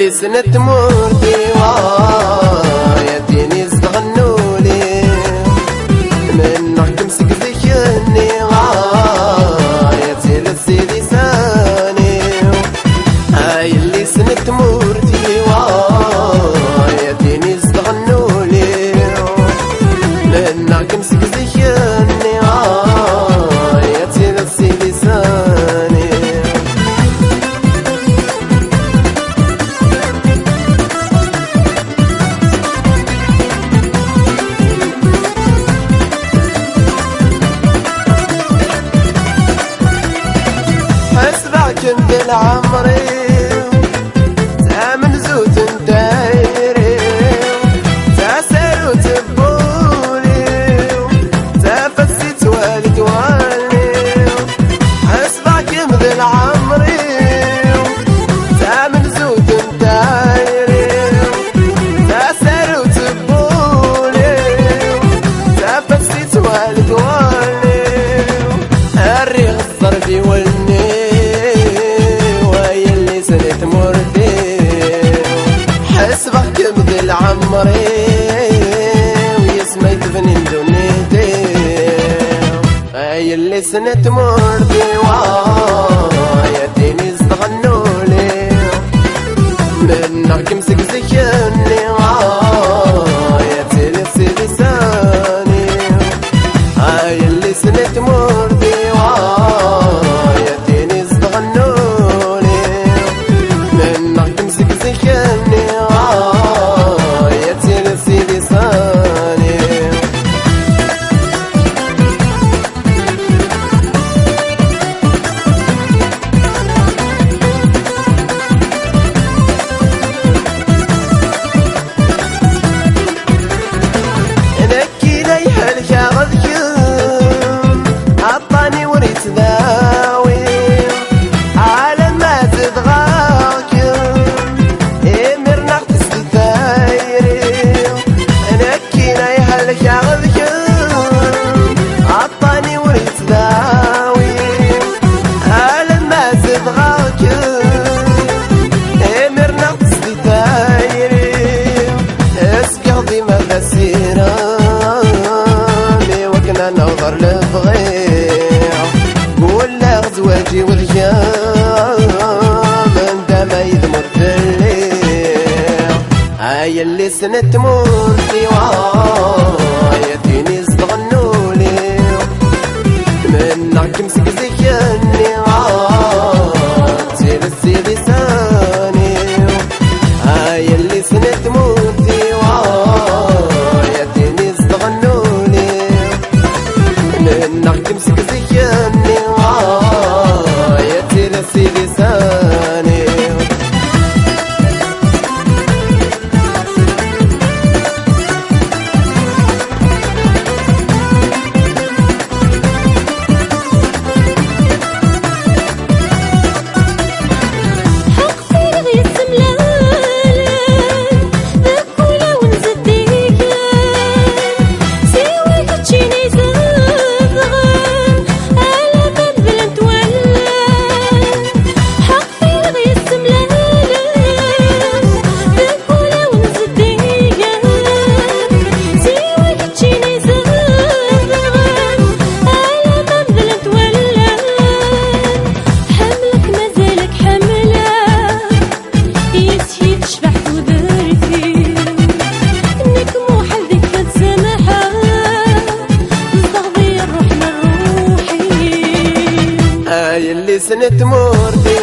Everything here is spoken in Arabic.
اللي سنة تمر ديني استغنوا لي من تمسك ذكرني يا تيل سيدي ساني هاي اللي سنة تمر ديني استغنوا لي من تمسك ذكرني يا تيل سيدي ساني كنت العمري تامن زوت دايري تاسر وتبولي تفسيت والد والي حسبك كنت العمري تامن زوت دايري تاسر وتبولي تفسيت والد والي الريغ الضربي والني حسبك كبد العمري ويسمى يتفنن دونيتي هاي اللي سنة تمر يا ديني استغنوا لي منك مسك زكني يا تيلي سيدي ساني هاي اللي سنة تمر يا ديني استغنوا لي منك مسك زكني نظر للضغيع قول له زواجي والجام من دم يذمر في الليل هاي اللي سنة تمر يا ديني استغنوا لي منك مسك زكني تيل السيدي ساني هاي اللي سنة تمر يا ديني استغنوا لي منك تمسك زكني يا تيل سيدي ساني اللي سنة تمر